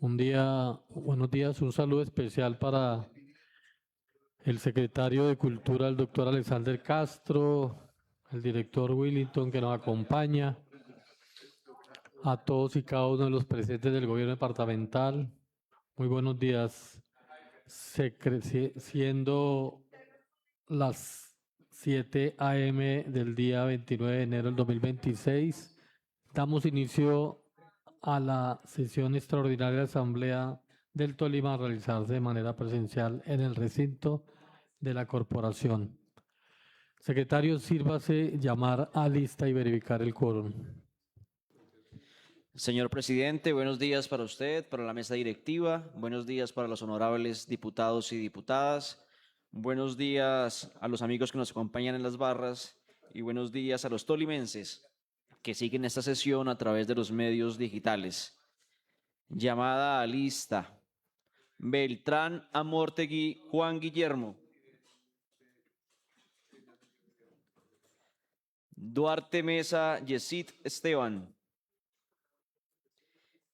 Buenos días, un saludo especial para el secretario de Cultura, el doctor Alexander Castro, el director Willington que nos acompaña, a todos y cada uno de los presentes del gobierno departamental. Muy buenos días. Siendo las 7 a.m. del día 29 de enero del 2026, damos inicio a la sesión extraordinaria de la Asamblea del Tolima a realizarse de manera presencial en el recinto de la corporación. Secretario, sírvase llamar a lista y verificar el quórum. Señor presidente, buenos días para usted, para la mesa directiva, buenos días para los honorables diputados y diputadas, buenos días a los amigos que nos acompañan en las barras y buenos días a los tolimenses que siguen esta sesión a través de los medios digitales. Llamada a lista. Beltrán Amortegui Juan Guillermo. Duarte Mesa Yesid Esteban.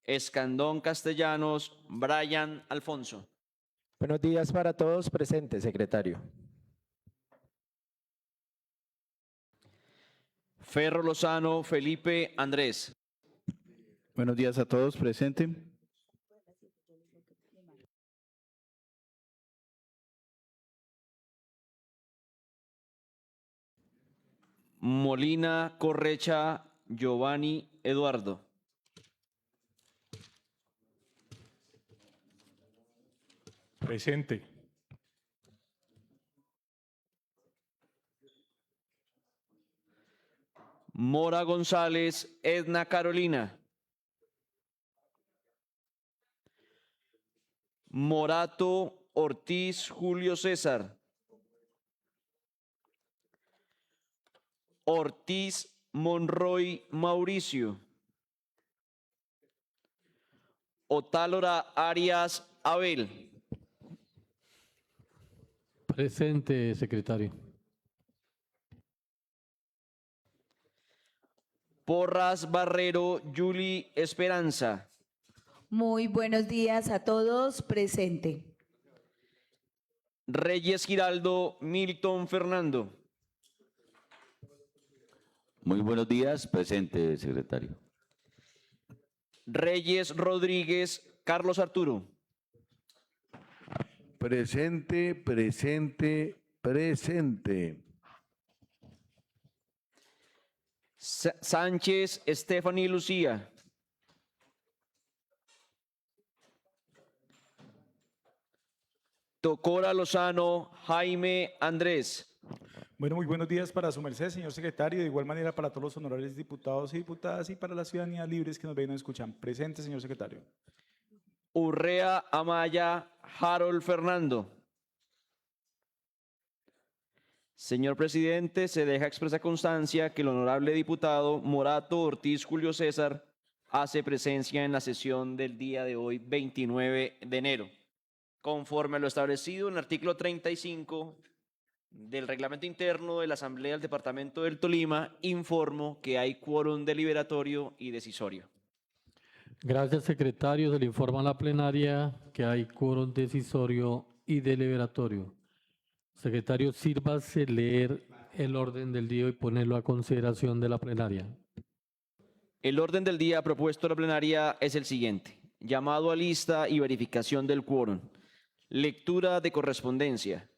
Escandón Castellanos Brian Alfonso. Buenos días para todos presentes, secretario. Ferro Lozano Felipe Andrés. Buenos días a todos, presente. Molina Correcha Giovanni Eduardo. Presente. Mora González Edna Carolina. Morato Ortiz Julio César. Ortiz Monroy Mauricio. Otálora Arias Abel. Presente, secretario. Porras Barrero Yuli Esperanza. Muy buenos días a todos, presente. Reyes Giraldo Milton Fernando. Muy buenos días, presente, secretario. Reyes Rodríguez Carlos Arturo. Presente, presente, presente. Sánchez Stephanie Lucía. Tocora Lozano Jaime Andrés. Bueno, muy buenos días para su merced, señor secretario, de igual manera para todos los honorables diputados y diputadas y para la ciudadanía libres que nos ven y nos escuchan. Presente, señor secretario. Urrea Amaya Harold Fernando. Señor presidente, se deja expresa constancia que el honorable diputado Morato Ortiz Julio César hace presencia en la sesión del día de hoy, 29 de enero. Conforme a lo establecido en el artículo 35 del reglamento interno de la Asamblea del Departamento del Tolima, informo que hay quórum deliberatorio y decisorio. Gracias, secretario. Se le informa a la plenaria que hay quórum decisorio y deliberatorio. Secretario, sírvase leer el orden del día y ponerlo a consideración de la plenaria. El orden del día propuesto a la plenaria es el siguiente. Llamado a lista y verificación del quórum. Lectura de correspondencia.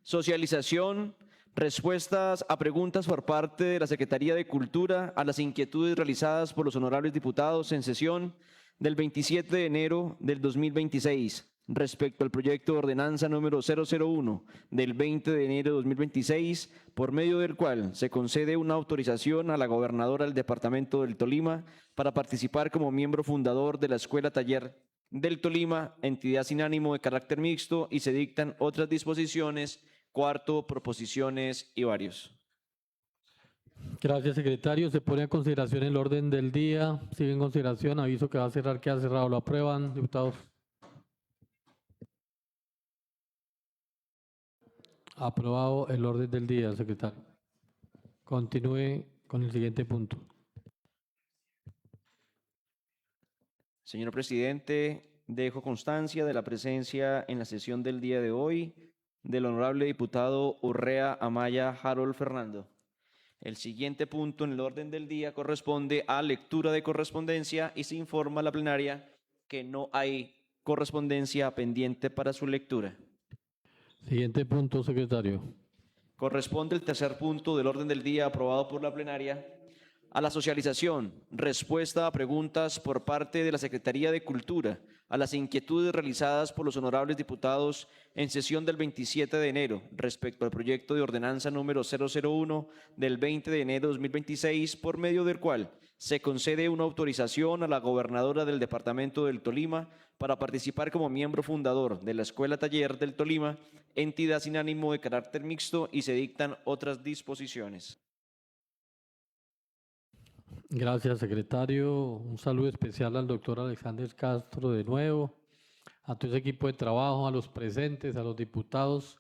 Socialización. Respuestas a preguntas por parte de la Secretaría de Cultura a las inquietudes realizadas por los honorables diputados en sesión del 27 de enero del 2026 respecto al proyecto de ordenanza número 001 del 20 de enero de 2026, por medio del cual se concede una autorización a la gobernadora del departamento del Tolima para participar como miembro fundador de la Escuela Taller del Tolima, entidad sin ánimo de carácter mixto, y se dictan otras disposiciones. Cuarto, proposiciones y varios. Gracias, secretario. Se pone a consideración el orden del día. Sigue en consideración. Aviso que va a cerrar, queda cerrado. ¿Lo aprueban, diputados? Aprobado el orden del día, secretario. Continúe con el siguiente punto. Señor presidente, Dejo constancia de la presencia en la sesión del día de hoy del honorable diputado Urrea Amaya Harold Fernando. El siguiente punto en el orden del día corresponde a lectura de correspondencia y se informa a la plenaria que no hay correspondencia pendiente para su lectura. Siguiente punto, secretario. Corresponde el tercer punto del orden del día aprobado por la plenaria a la socialización, respuesta a preguntas por parte de la Secretaría de Cultura a las inquietudes realizadas por los honorables diputados en sesión del 27 de enero respecto al proyecto de ordenanza número 001 del 20 de enero de 2026, por medio del cual se concede una autorización a la gobernadora del departamento del Tolima para participar como miembro fundador de la Escuela Taller del Tolima, entidad sin ánimo de carácter mixto, y se dictan otras disposiciones. Gracias, secretario. Un saludo especial al doctor Alexander Castro de nuevo, a todo ese equipo de trabajo, a los presentes, a los diputados.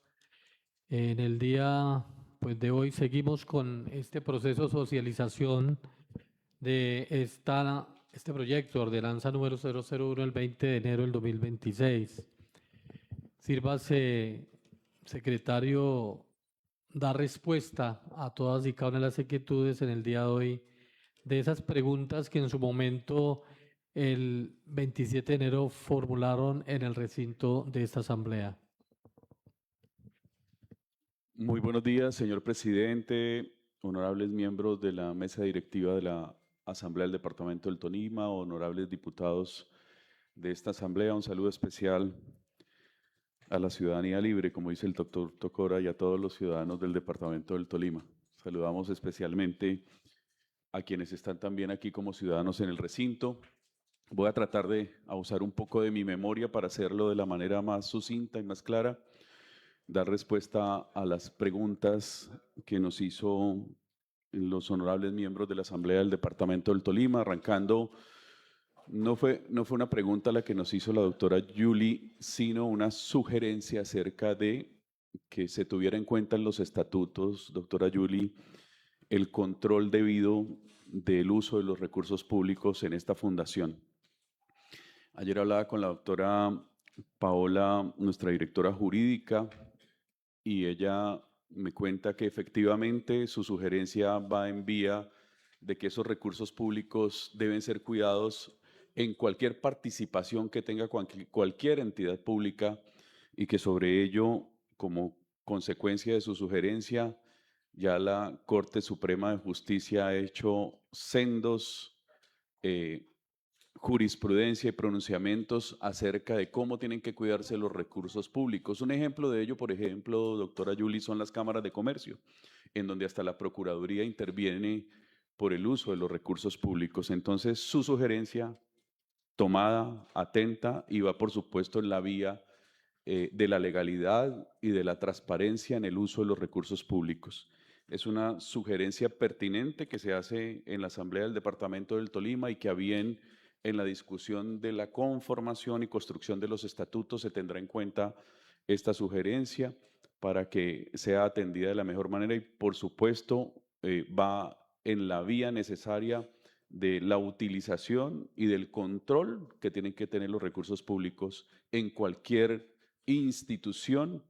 En el día de hoy seguimos con este proceso de socialización de este proyecto, ordenanza número 001 del 20 de enero del 2026. Sírvase, secretario, dar respuesta a todas y cada una de las inquietudes en el día de hoy, de esas preguntas que en su momento el 27 de enero formularon en el recinto de esta asamblea. Muy buenos días, señor presidente, honorables miembros de la mesa directiva de la Asamblea del Departamento del Tolima, honorables diputados de esta asamblea. Un saludo especial a la ciudadanía libre, como dice el doctor Tocora, y a todos los ciudadanos del Departamento del Tolima. Saludamos especialmente a quienes están también aquí como ciudadanos en el recinto. Voy a tratar de usar un poco de mi memoria para hacerlo de la manera más sucinta y más clara, dar respuesta a las preguntas que nos hizo los honorables miembros de la Asamblea del Departamento del Tolima, arrancando. No fue una pregunta la que nos hizo la doctora Yuli, sino una sugerencia acerca de que se tuviera en cuenta en los estatutos, doctora Yuli, el control debido del uso de los recursos públicos en esta fundación. Ayer hablaba con la doctora Paola, nuestra directora jurídica, y ella me cuenta que efectivamente su sugerencia va en vía de que esos recursos públicos deben ser cuidados en cualquier participación que tenga cualquier entidad pública, y que sobre ello, como consecuencia de su sugerencia, ya la Corte Suprema de Justicia ha hecho sendos jurisprudencia y pronunciamientos acerca de cómo tienen que cuidarse los recursos públicos. Un ejemplo de ello, por ejemplo, doctora Yuli, son las cámaras de comercio, en donde hasta la Procuraduría interviene por el uso de los recursos públicos. Entonces, su sugerencia tomada, atenta, y va, por supuesto, en la vía de la legalidad y de la transparencia en el uso de los recursos públicos. Es una sugerencia pertinente que se hace en la Asamblea del Departamento del Tolima, y que a bien en la discusión de la conformación y construcción de los estatutos se tendrá en cuenta esta sugerencia para que sea atendida de la mejor manera, y por supuesto va en la vía necesaria de la utilización y del control que tienen que tener los recursos públicos en cualquier institución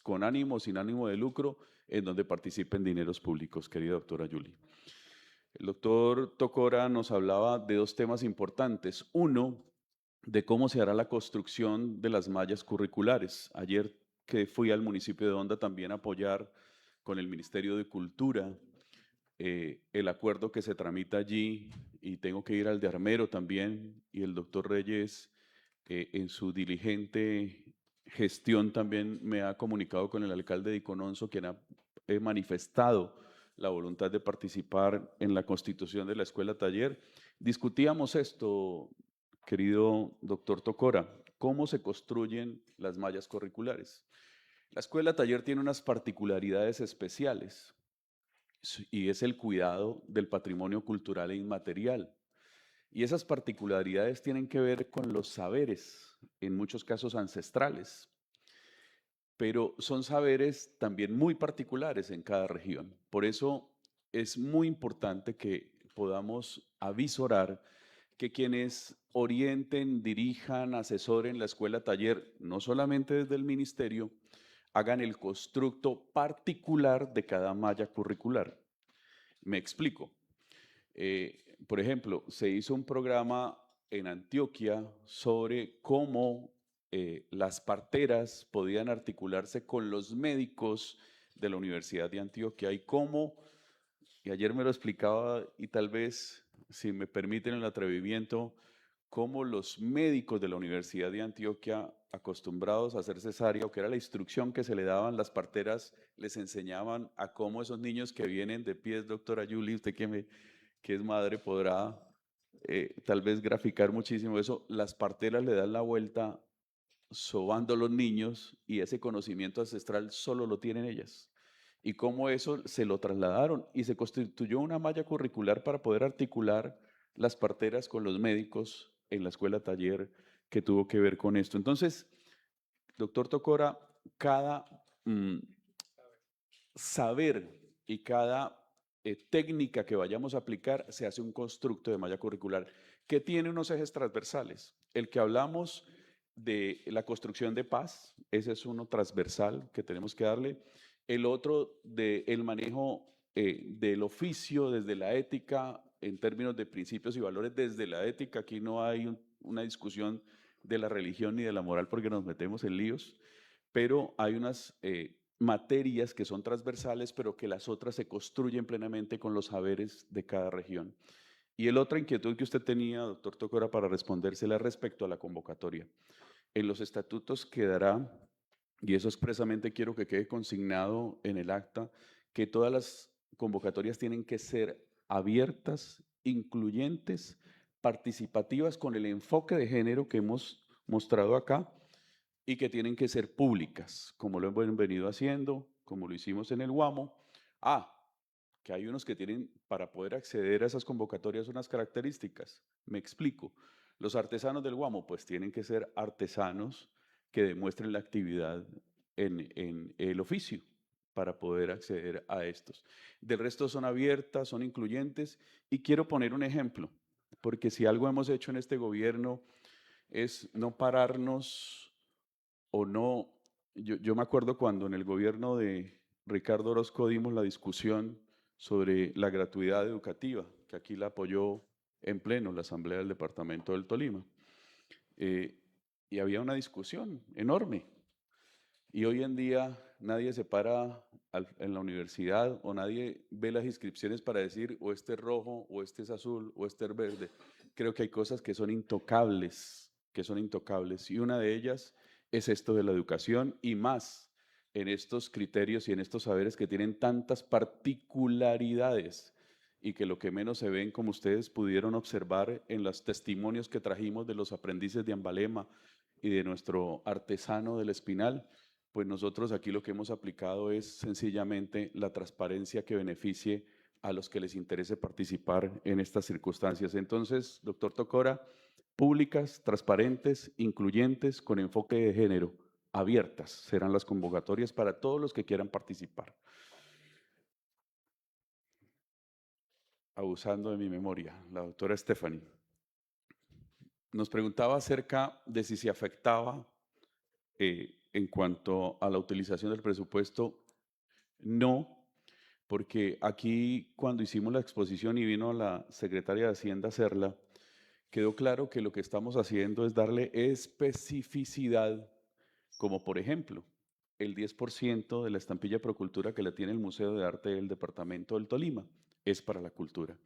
con ánimo o sin ánimo de lucro en donde participen dineros públicos, querida doctora Yuli. El doctor Tocora nos hablaba de dos temas importantes. Uno, de cómo se hará la construcción de las mallas curriculares. Ayer que fui al municipio de Honda también a apoyar con el Ministerio de Cultura el acuerdo que se tramita allí, y tengo que ir al de Armero también, y el doctor Reyes en su diligente gestión también me ha comunicado con el alcalde de Icononso, quien ha manifestado la voluntad de participar en la constitución de la escuela taller. Discutíamos esto, querido doctor Tocora, cómo se construyen las mallas curriculares. La escuela taller tiene unas particularidades especiales, y es el cuidado del patrimonio cultural e inmaterial. Y esas particularidades tienen que ver con los saberes, en muchos casos ancestrales, pero son saberes también muy particulares en cada región. Por eso es muy importante que podamos avisorar que quienes orienten, dirijan, asesoren la escuela taller, no solamente desde el ministerio, hagan el constructo particular de cada malla curricular. Me explico. Por ejemplo, se hizo un programa en Antioquia sobre cómo las parteras podían articularse con los médicos de la Universidad de Antioquia y cómo, y ayer me lo explicaba y tal vez, si me permiten el atrevimiento, cómo los médicos de la Universidad de Antioquia, acostumbrados a hacer cesárea, o que era la instrucción que se le daban, las parteras les enseñaban a cómo esos niños que vienen de pies, doctora Yuli, usted que es madre podrá tal vez graficar muchísimo eso, las parteras le dan la vuelta sobando los niños y ese conocimiento ancestral solo lo tienen ellas. Y cómo eso se lo trasladaron y se constituyó una malla curricular para poder articular las parteras con los médicos en la escuela taller que tuvo que ver con esto. Entonces, doctor Tocora, cada saber y cada técnica que vayamos a aplicar se hace un constructo de malla curricular que tiene unos ejes transversales. El que hablamos de la construcción de paz, ese es uno transversal que tenemos que darle. El otro del manejo del oficio desde la ética, en términos de principios y valores desde la ética. Aquí no hay una discusión de la religión ni de la moral porque nos metemos en líos, pero hay unas materias que son transversales, pero que las otras se construyen plenamente con los saberes de cada región. Y el otra inquietud que usted tenía, doctor Tocora, para respondérsela respecto a la convocatoria. En los estatutos quedará, y eso expresamente quiero que quede consignado en el acta, que todas las convocatorias tienen que ser abiertas, incluyentes, participativas, con el enfoque de género que hemos mostrado acá, y que tienen que ser públicas, como lo hemos venido haciendo, como lo hicimos en el Guamo. Que hay unos que tienen, para poder acceder a esas convocatorias, unas características. Me explico. Los artesanos del Guamo, pues tienen que ser artesanos que demuestren la actividad en el oficio para poder acceder a estos. Del resto son abiertas, son incluyentes, y quiero poner un ejemplo, porque si algo hemos hecho en este gobierno es no pararnos o no. Yo me acuerdo cuando en el gobierno de Ricardo Orozco dimos la discusión sobre la gratuidad educativa, que aquí la apoyó en pleno la Asamblea del Departamento del Tolima. Y había una discusión enorme. Y hoy en día nadie se para en la universidad o nadie ve las inscripciones para decir o este es rojo, o este es azul, o este es verde. Creo que hay cosas que son intocables, y una de ellas es esto de la educación, y más en estos criterios y en estos saberes que tienen tantas particularidades y que lo que menos se ven, como ustedes pudieron observar en los testimonios que trajimos de los aprendices de Ambalema y de nuestro artesano del Espinal, pues nosotros aquí lo que hemos aplicado es sencillamente la transparencia que beneficie a los que les interese participar en estas circunstancias. Entonces, doctor Tocora, públicas, transparentes, incluyentes, con enfoque de género, abiertas serán las convocatorias para todos los que quieran participar. Abusando de mi memoria, la doctora Stephanie nos preguntaba acerca de si se afectaba en cuanto a la utilización del presupuesto. No, porque aquí cuando hicimos la exposición y vino la secretaria de Hacienda a hacerla, quedó claro que lo que estamos haciendo es darle especificidad, como por ejemplo el 10% de la estampilla Procultura que la tiene el Museo de Arte del Departamento del Tolima es para la cultura.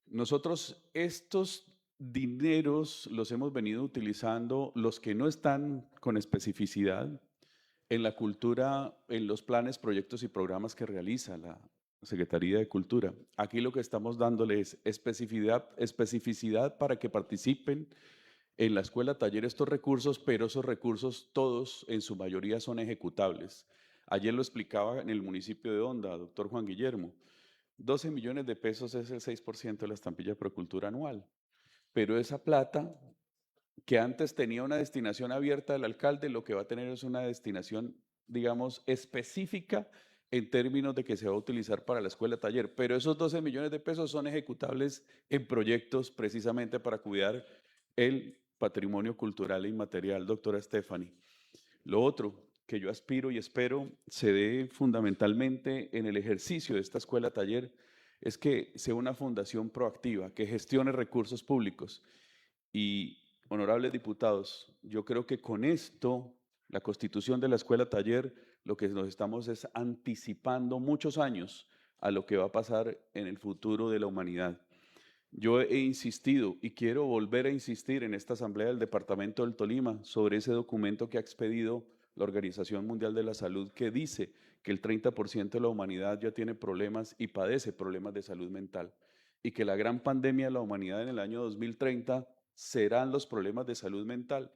Nosotros estos dineros los hemos venido utilizando, los que no están con especificidad, en la cultura, en los planes, proyectos y programas que realiza la Secretaría de Cultura. Aquí lo que estamos dándole es especificidad para que participen en la escuela taller estos recursos, pero esos recursos todos en su mayoría son ejecutables. Ayer lo explicaba en el municipio de Honda, doctor Juan Guillermo. 12 millones de pesos es el 6% de la estampilla Procultura anual. Pero esa plata, que antes tenía una destinación abierta del alcalde, lo que va a tener es una destinación, digamos, específica en términos de que se va a utilizar para la escuela taller, pero esos 12 millones de pesos son ejecutables en proyectos precisamente para cuidar el patrimonio cultural e inmaterial, doctora Stephanie. Lo otro que yo aspiro y espero se dé fundamentalmente en el ejercicio de esta escuela taller es que sea una fundación proactiva, que gestione recursos públicos. Y, honorables diputados, yo creo que con esto, la constitución de la escuela taller, lo que nos estamos es anticipando muchos años a lo que va a pasar en el futuro de la humanidad. Yo he insistido y quiero volver a insistir en esta asamblea del Departamento del Tolima sobre ese documento que ha expedido la Organización Mundial de la Salud que dice que el 30% de la humanidad ya tiene problemas y padece problemas de salud mental y que la gran pandemia de la humanidad en el año 2030 serán los problemas de salud mental.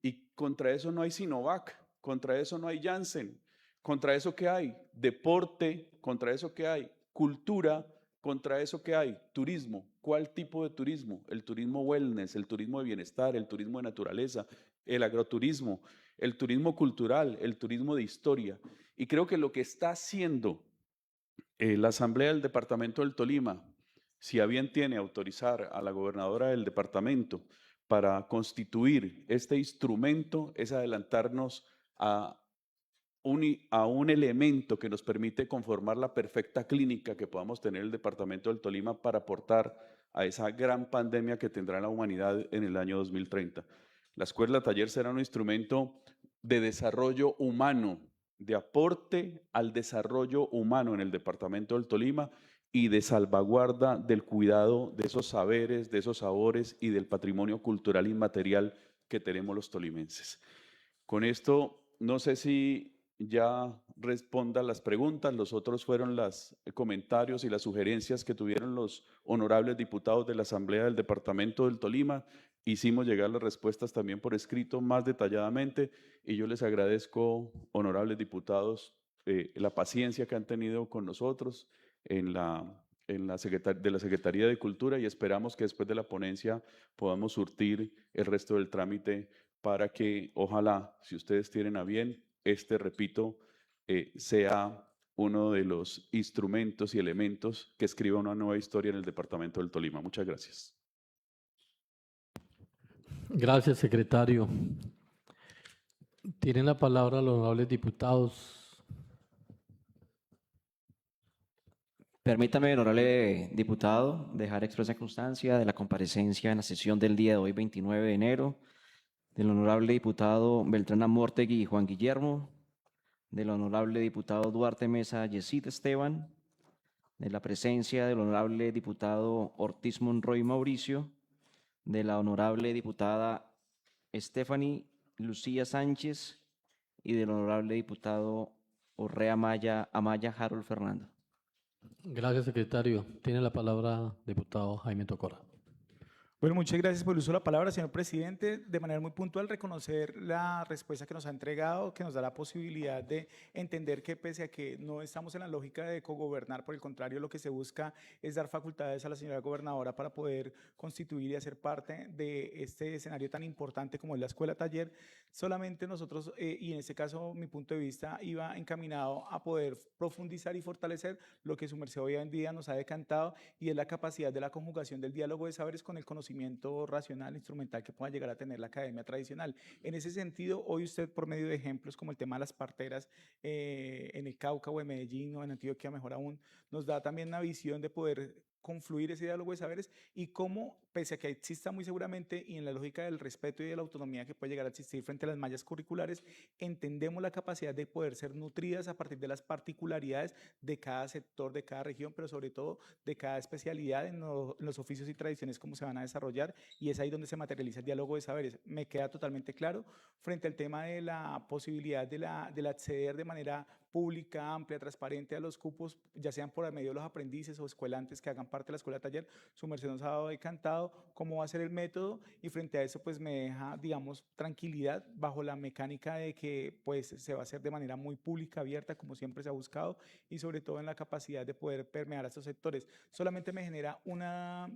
Y contra eso no hay Sinovac, contra eso no hay Janssen, contra eso ¿qué hay? Deporte, contra eso ¿qué hay? Cultura, contra eso ¿qué hay? Turismo. ¿Cuál tipo de turismo? El turismo wellness, el turismo de bienestar, el turismo de naturaleza, el agroturismo, el turismo cultural, el turismo de historia. Y creo que lo que está haciendo la Asamblea del Departamento del Tolima, si a bien tiene autorizar a la gobernadora del departamento para constituir este instrumento, es adelantarnos a un elemento que nos permite conformar la perfecta clínica que podamos tener el Departamento del Tolima para aportar a esa gran pandemia que tendrá la humanidad en el año 2030. La escuela taller será un instrumento de desarrollo humano, de aporte al desarrollo humano en el Departamento del Tolima y de salvaguarda del cuidado de esos saberes, de esos sabores y del patrimonio cultural inmaterial que tenemos los tolimenses. Con esto, no sé si ya responda las preguntas, los otros fueron los comentarios y las sugerencias que tuvieron los honorables diputados de la Asamblea del Departamento del Tolima. Hicimos llegar las respuestas también por escrito más detalladamente y yo les agradezco, honorables diputados, la paciencia que han tenido con nosotros de la Secretaría de Cultura y esperamos que después de la ponencia podamos surtir el resto del trámite para que, ojalá, si ustedes tienen a bien, repito, sea uno de los instrumentos y elementos que escriba una nueva historia en el Departamento del Tolima. Muchas gracias. Gracias, secretario. Tienen la palabra los honorables diputados. Permítame, honorable diputado, dejar expresa constancia de la comparecencia en la sesión del día de hoy, 29 de enero, del honorable diputado Beltrán Amórtegui y Juan Guillermo, del honorable diputado Duarte Mesa Yesid Esteban, de la presencia del honorable diputado Ortiz Monroy Mauricio, de la honorable diputada Stephanie Lucía Sánchez y del honorable diputado Orrea Amaya Harold Fernando. Gracias, secretario. Tiene la palabra diputado Jaime Tocora. Bueno, muchas gracias por el uso de la palabra, señor presidente. De manera muy puntual, reconocer la respuesta que nos ha entregado, que nos da la posibilidad de entender que pese a que no estamos en la lógica de cogobernar, por el contrario, lo que se busca es dar facultades a la señora gobernadora para poder constituir y hacer parte de este escenario tan importante como es la escuela taller. Solamente nosotros, y en este caso mi punto de vista, iba encaminado a poder profundizar y fortalecer lo que su merced hoy en día nos ha decantado y es la capacidad de la conjugación del diálogo de saberes con el conocimiento racional, instrumental que pueda llegar a tener la academia tradicional. En ese sentido, hoy usted por medio de ejemplos como el tema de las parteras en el Cauca o en Medellín o en Antioquia, mejor aún, nos da también una visión de poder confluir ese diálogo de saberes y cómo, pese a que exista muy seguramente y en la lógica del respeto y de la autonomía que puede llegar a existir frente a las mallas curriculares, entendemos la capacidad de poder ser nutridas a partir de las particularidades de cada sector, de cada región, pero sobre todo de cada especialidad en los oficios y tradiciones cómo se van a desarrollar y es ahí donde se materializa el diálogo de saberes. Me queda totalmente claro frente al tema de la posibilidad del acceder de manera pública, amplia, transparente a los cupos, ya sean por medio de los aprendices o escuelantes que hagan parte de la escuela taller. Su merced nos ha dado decantado cómo va a ser el método y frente a eso pues me deja, digamos, tranquilidad bajo la mecánica de que pues se va a hacer de manera muy pública, abierta, como siempre se ha buscado y sobre todo en la capacidad de poder permear a estos sectores. Solamente me genera una...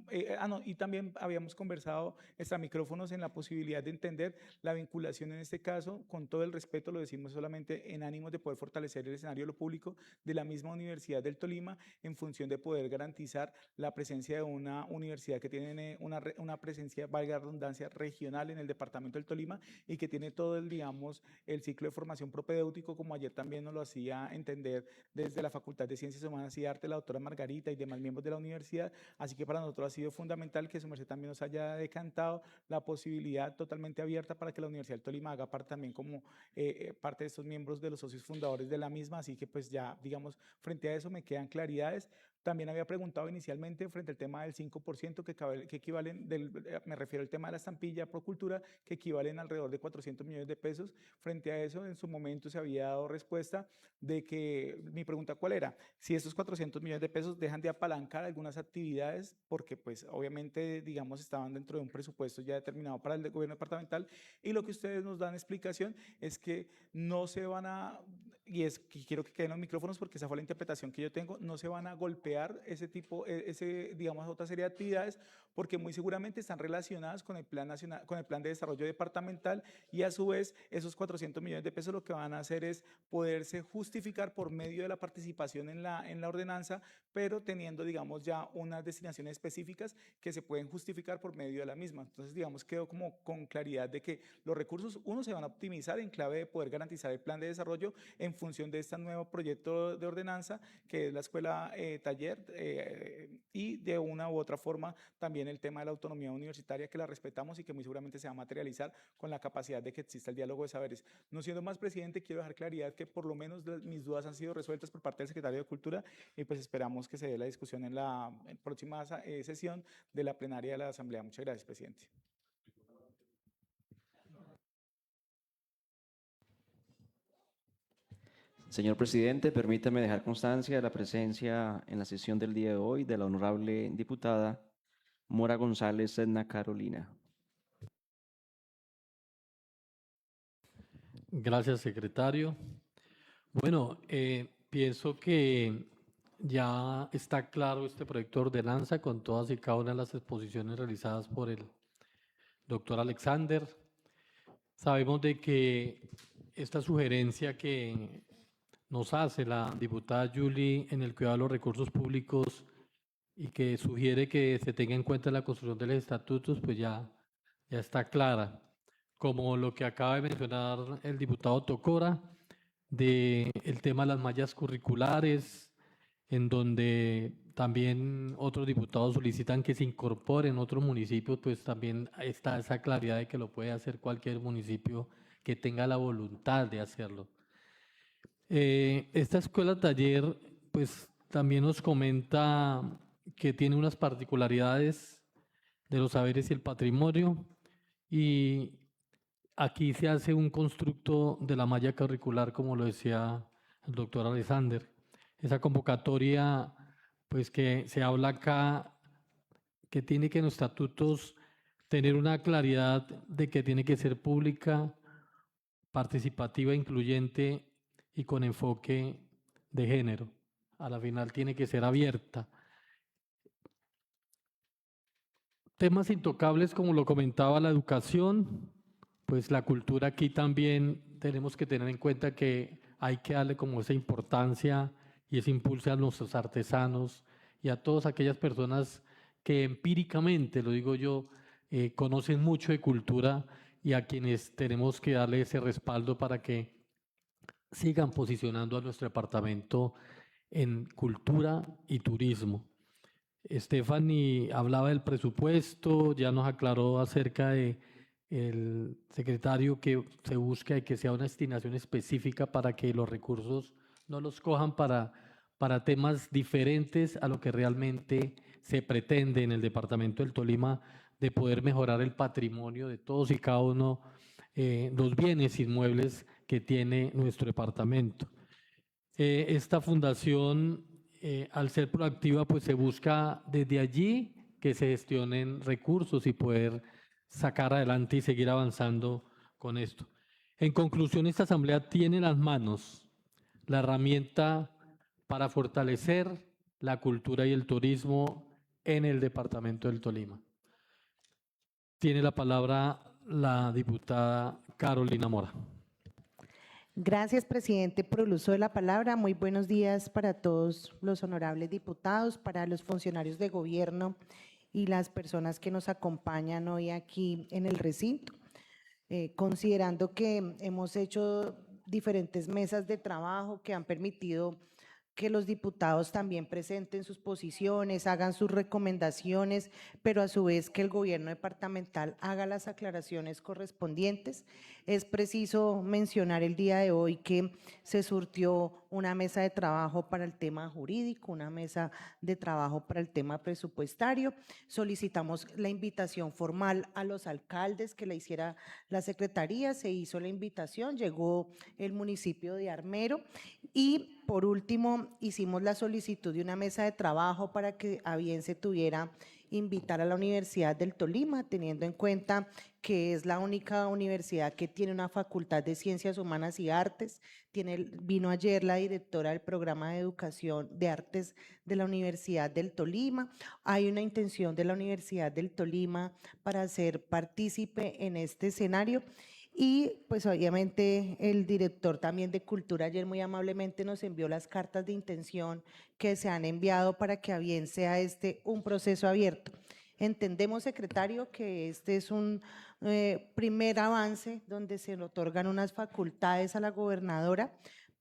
y también habíamos conversado extra micrófonos en la posibilidad de entender la vinculación en este caso, con todo el respeto, lo decimos solamente en ánimos de poder fortalecer del escenario de lo público de la misma Universidad del Tolima en función de poder garantizar la presencia de una universidad que tiene una presencia, valga la redundancia, regional en el departamento del Tolima y que tiene todo el, digamos, el ciclo de formación propedéutico, como ayer también nos lo hacía entender desde la Facultad de Ciencias Humanas y Arte la doctora Margarita y demás miembros de la universidad. Así que para nosotros ha sido fundamental que su merced también nos haya decantado la posibilidad totalmente abierta para que la Universidad del Tolima haga parte también como parte de estos miembros de los socios fundadores de la misma. Así que pues ya, digamos, frente a eso me quedan claridades. También había preguntado inicialmente frente al tema del 5% que equivalen, me refiero al tema de la estampilla Procultura, que equivalen alrededor de 400 millones de pesos. Frente a eso, en su momento se había dado respuesta de que, mi pregunta cuál era, si estos 400 millones de pesos dejan de apalancar algunas actividades, porque pues obviamente, digamos, estaban dentro de un presupuesto ya determinado para el gobierno departamental, y lo que ustedes nos dan explicación es que no se van a, y es que quiero que queden los micrófonos porque esa fue la interpretación que yo tengo, no se van a golpear ese tipo, digamos, otra serie de actividades, porque muy seguramente están relacionadas con el plan nacional, con el plan de desarrollo departamental, y a su vez esos 400 millones de pesos lo que van a hacer es poderse justificar por medio de la participación en la ordenanza, pero teniendo, digamos, ya unas destinaciones específicas que se pueden justificar por medio de la misma. Entonces, digamos, quedó como con claridad de que los recursos, uno, se van a optimizar en clave de poder garantizar el plan de desarrollo en función de este nuevo proyecto de ordenanza, que es la escuela taller, y de una u otra forma también el tema de la autonomía universitaria, que la respetamos y que muy seguramente se va a materializar con la capacidad de que exista el diálogo de saberes. No siendo más, presidente, quiero dejar claridad que por lo menos mis dudas han sido resueltas por parte del secretario de Cultura, y pues esperamos que se dé la discusión en la próxima sesión de la plenaria de la Asamblea. Muchas gracias, presidente. Señor presidente, permítame dejar constancia de la presencia en la sesión del día de hoy de la honorable diputada Mora González Sedna Carolina. Gracias, secretario. Bueno, pienso que ya está claro este proyecto de ordenanza con todas y cada una de las exposiciones realizadas por el doctor Alexander. Sabemos de que esta sugerencia que nos hace la diputada Julie en el cuidado de los recursos públicos y que sugiere que se tenga en cuenta la construcción de los estatutos, pues ya está clara. Como lo que acaba de mencionar el diputado Tocora, del tema de las mallas curriculares, en donde también otros diputados solicitan que se incorporen otros municipios, pues también está esa claridad de que lo puede hacer cualquier municipio que tenga la voluntad de hacerlo. Esta escuela taller, pues también nos comenta que tiene unas particularidades de los saberes y el patrimonio, y aquí se hace un constructo de la malla curricular, como lo decía el doctor Alexander. Esa convocatoria, pues que se habla acá, que tiene que en los estatutos tener una claridad de que tiene que ser pública, participativa, incluyente y con enfoque de género. A la final tiene que ser abierta. Temas intocables, como lo comentaba, la educación, pues la cultura aquí también tenemos que tener en cuenta que hay que darle como esa importancia y ese impulso a nuestros artesanos y a todas aquellas personas que empíricamente, lo digo yo, conocen mucho de cultura, y a quienes tenemos que darle ese respaldo para que sigan posicionando a nuestro departamento en cultura y turismo. Stephanie hablaba del presupuesto, ya nos aclaró acerca de el secretario que se busca y que sea una destinación específica para que los recursos no los cojan para temas diferentes a lo que realmente se pretende en el departamento del Tolima, de poder mejorar el patrimonio de todos y cada uno los bienes inmuebles que tiene nuestro departamento. Esta fundación, al ser proactiva, pues se busca desde allí que se gestionen recursos y poder sacar adelante y seguir avanzando con esto. En conclusión, esta asamblea tiene en las manos la herramienta para fortalecer la cultura y el turismo en el departamento del Tolima. Tiene la palabra la diputada Carolina Mora. Gracias, presidente, por el uso de la palabra. Muy buenos días para todos los honorables diputados, para los funcionarios de gobierno y las personas que nos acompañan hoy aquí en el recinto. Considerando que hemos hecho diferentes mesas de trabajo que han permitido que los diputados también presenten sus posiciones, hagan sus recomendaciones, pero a su vez que el gobierno departamental haga las aclaraciones correspondientes. Es preciso mencionar el día de hoy que se surtió una mesa de trabajo para el tema jurídico, una mesa de trabajo para el tema presupuestario. Solicitamos la invitación formal a los alcaldes que la hiciera la secretaría, se hizo la invitación, llegó el municipio de Armero y por último hicimos la solicitud de una mesa de trabajo para que a bien se tuviera invitar a la Universidad del Tolima, teniendo en cuenta que es la única universidad que tiene una facultad de Ciencias Humanas y Artes. Vino ayer la directora del programa de educación de artes de la Universidad del Tolima. Hay una intención de la Universidad del Tolima para ser partícipe en este escenario. Y pues obviamente el director también de Cultura ayer muy amablemente nos envió las cartas de intención que se han enviado para que a bien sea un proceso abierto. Entendemos, secretario, que este es un primer avance donde se le otorgan unas facultades a la gobernadora,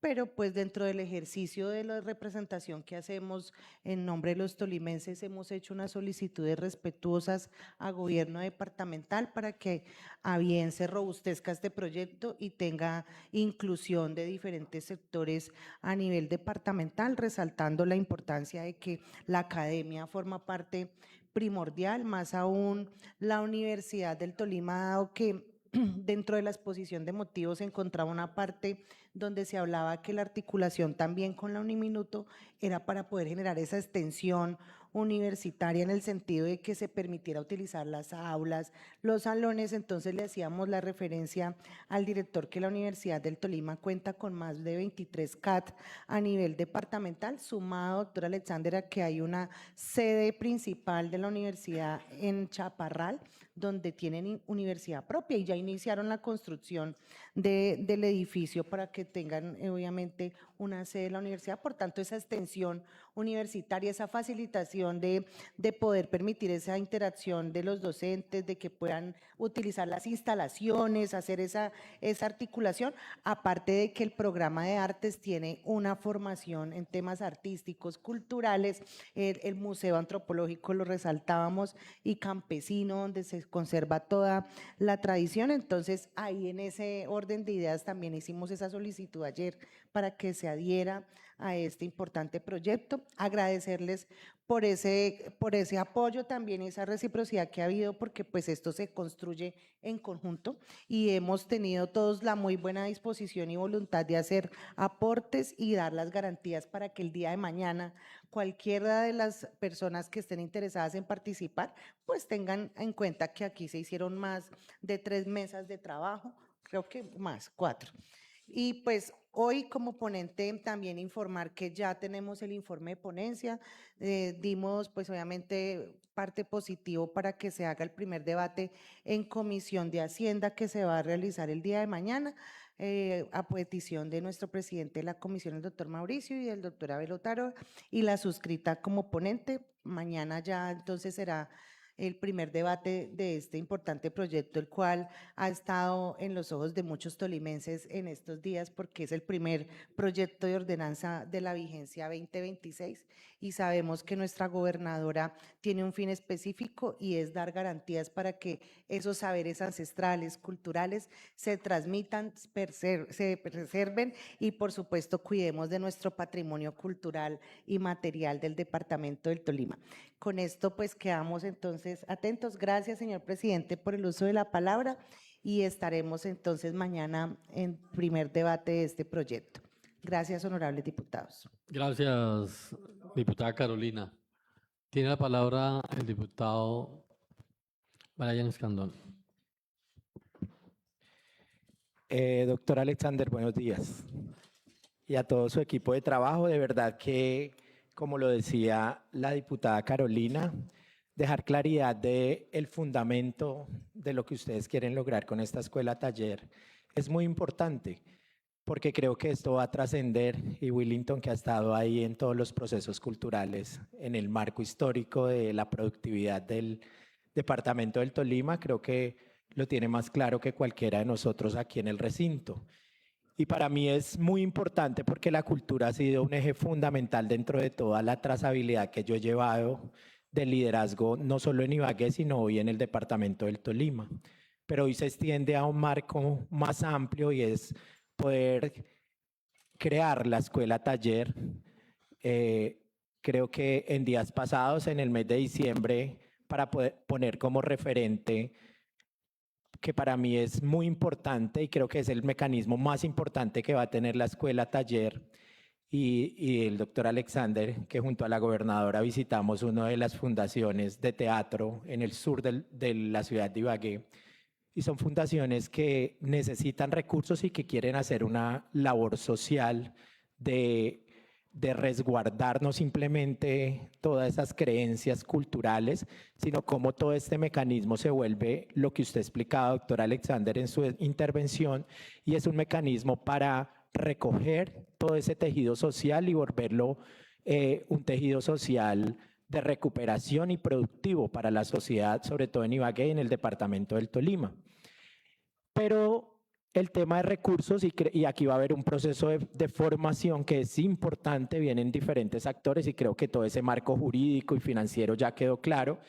pero pues dentro del ejercicio de la representación que hacemos en nombre de los tolimenses hemos hecho unas solicitudes respetuosas a gobierno departamental para que a bien se robustezca este proyecto y tenga inclusión de diferentes sectores a nivel departamental, resaltando la importancia de que la academia forma parte primordial, más aún la Universidad del Tolima, dado que dentro de la exposición de motivos se encontraba una parte donde se hablaba que la articulación también con la Uniminuto era para poder generar esa extensión universitaria en el sentido de que se permitiera utilizar las aulas, los salones. Entonces le hacíamos la referencia al director que la Universidad del Tolima cuenta con más de 23 CAT a nivel departamental, sumado, doctora Alexandra, que hay una sede principal de la universidad en Chaparral, donde tienen universidad propia y ya iniciaron la construcción del edificio para que tengan obviamente una sede de la universidad. Por tanto, esa extensión universitaria, esa facilitación de poder permitir esa interacción de los docentes, de que puedan utilizar las instalaciones, hacer esa articulación, aparte de que el programa de artes tiene una formación en temas artísticos, culturales, el museo antropológico lo resaltábamos y campesino, donde se conserva toda la tradición. Entonces, ahí en ese orden de ideas también hicimos esa solicitud ayer para que se adhiera a este importante proyecto. Agradecerles por ese apoyo también, esa reciprocidad que ha habido, porque pues esto se construye en conjunto y hemos tenido todos la muy buena disposición y voluntad de hacer aportes y dar las garantías para que el día de mañana cualquiera de las personas que estén interesadas en participar, pues tengan en cuenta que aquí se hicieron más de 3 mesas de trabajo, creo que más, 4. Y pues hoy como ponente también informar que ya tenemos el informe de ponencia, dimos pues obviamente parte positivo para que se haga el primer debate en Comisión de Hacienda que se va a realizar el día de mañana, a petición de nuestro presidente de la comisión, el doctor Mauricio, y del doctor Abel Otaro, y la suscrita como ponente. Mañana ya entonces será el primer debate de este importante proyecto, el cual ha estado en los ojos de muchos tolimenses en estos días, porque es el primer proyecto de ordenanza de la vigencia 2026 y sabemos que nuestra gobernadora tiene un fin específico y es dar garantías para que esos saberes ancestrales, culturales, se transmitan, se preserven y por supuesto cuidemos de nuestro patrimonio cultural y material del departamento del Tolima. Con esto pues quedamos entonces atentos. Gracias, señor presidente, por el uso de la palabra y estaremos entonces mañana en primer debate de este proyecto. Gracias, honorables diputados. Gracias, diputada Carolina. Tiene la palabra el diputado Brian Escandón. Doctor Alexander, buenos días. Y a todo su equipo de trabajo, de verdad que, como lo decía la diputada Carolina, dejar claridad del fundamento de lo que ustedes quieren lograr con esta escuela taller es muy importante. porque creo que esto va a trascender, y Willington, que ha estado ahí en todos los procesos culturales, en el marco histórico de la productividad del departamento del Tolima, creo que lo tiene más claro que cualquiera de nosotros aquí en el recinto. Y para mí es muy importante porque la cultura ha sido un eje fundamental dentro de toda la trazabilidad que yo he llevado del liderazgo, no solo en Ibagué, sino hoy en el departamento del Tolima. Pero hoy se extiende a un marco más amplio y es poder crear la escuela taller. Creo que en días pasados, en el mes de diciembre, para poder poner como referente que para mí es muy importante y creo que es el mecanismo más importante que va a tener la escuela taller, y el doctor Alexander, que junto a la gobernadora visitamos una de las fundaciones de teatro en el sur de la ciudad de Ibagué, y son fundaciones que necesitan recursos y que quieren hacer una labor social de resguardar no simplemente todas esas creencias culturales, sino cómo todo este mecanismo se vuelve lo que usted explicaba, doctor Alexander, en su intervención, y es un mecanismo para recoger todo ese tejido social y volverlo un tejido social de recuperación y productivo para la sociedad, sobre todo en Ibagué y en el departamento del Tolima. Pero el tema de recursos, y aquí va a haber un proceso de formación que es importante, vienen diferentes actores y creo que todo ese marco jurídico y financiero ya quedó claro.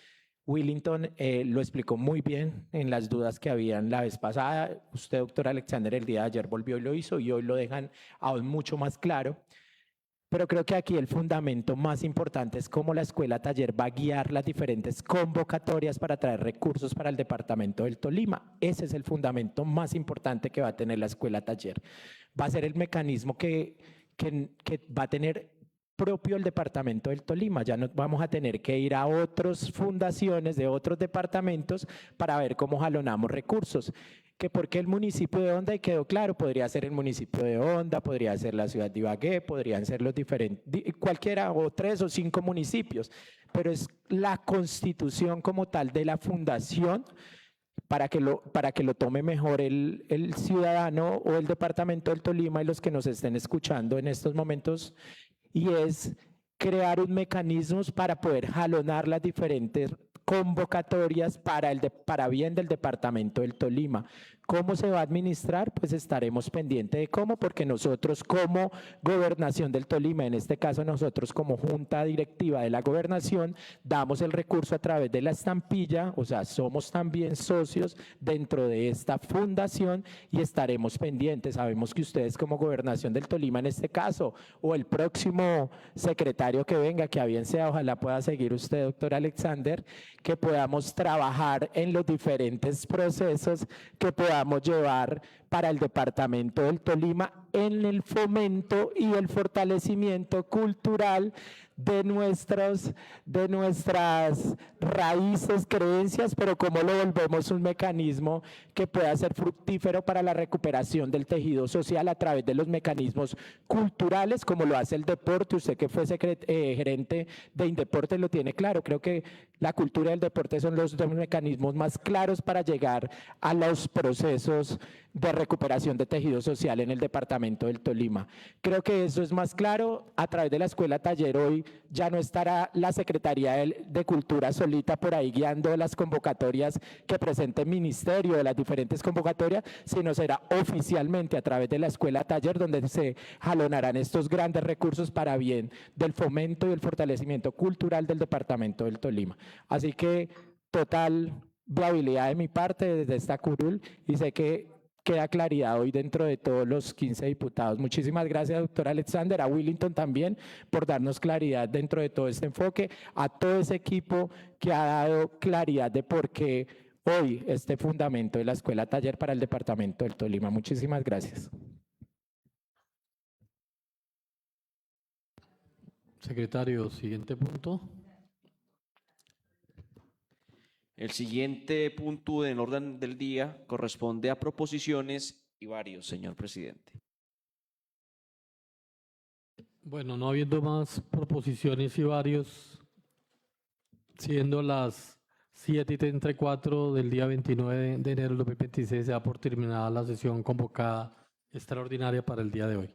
Willington lo explicó muy bien en las dudas que habían la vez pasada. Usted, doctor Alexander, el día de ayer volvió y lo hizo y hoy lo dejan aún mucho más claro. Pero creo que aquí el fundamento más importante es cómo la escuela taller va a guiar las diferentes convocatorias para traer recursos para el departamento del Tolima. Ese es el fundamento más importante que va a tener la escuela taller. Va a ser el mecanismo que va a tener propio el departamento del Tolima. Ya no vamos a tener que ir a otras fundaciones de otros departamentos para ver cómo jalonamos recursos. Que porque el municipio de Honda, y quedó claro, podría ser el municipio de Honda, podría ser la ciudad de Ibagué, podrían ser los diferentes, cualquiera, o 3 o 5 municipios, pero es la constitución como tal de la fundación para que lo tome mejor el ciudadano o el departamento del Tolima y los que nos estén escuchando en estos momentos, y es crear un mecanismo para poder jalonar las diferentes convocatorias para bien del departamento del Tolima. ¿Cómo se va a administrar? Pues estaremos pendientes de cómo, porque nosotros como Gobernación del Tolima, en este caso nosotros como Junta Directiva de la Gobernación, damos el recurso a través de la estampilla, o sea, somos también socios dentro de esta fundación y estaremos pendientes. Sabemos que ustedes como Gobernación del Tolima en este caso, o el próximo secretario que venga, que a bien sea, ojalá pueda seguir usted, doctor Alexander, que podamos trabajar en los diferentes procesos que podamos llevar para el departamento del Tolima en el fomento y el fortalecimiento cultural de nuestras raíces, creencias, pero cómo lo volvemos un mecanismo que pueda ser fructífero para la recuperación del tejido social a través de los mecanismos culturales, como lo hace el deporte. Usted que fue gerente de Indeporte lo tiene claro. Creo que la cultura y el deporte son los dos mecanismos más claros para llegar a los procesos de recuperación de tejido social en el departamento del Tolima. Creo que eso es más claro. A través de la escuela taller hoy ya no estará la Secretaría de Cultura solita por ahí guiando las convocatorias que presente el ministerio, de las diferentes convocatorias, sino será oficialmente a través de la escuela taller donde se jalonarán estos grandes recursos para bien del fomento y el fortalecimiento cultural del departamento del Tolima. Así que total viabilidad de mi parte desde esta curul, y sé que queda claridad hoy dentro de todos los 15 diputados. Muchísimas gracias, doctor Alexander, a Willington también por darnos claridad dentro de todo este enfoque, a todo ese equipo que ha dado claridad de por qué hoy este fundamento de la escuela taller para el departamento del Tolima. Muchísimas gracias. Secretario, siguiente punto. El siguiente punto en orden del día corresponde a proposiciones y varios, señor presidente. Bueno, no habiendo más proposiciones y varios, siendo las 7:34 del día 29 de enero del 2026, se da por terminada la sesión convocada extraordinaria para el día de hoy.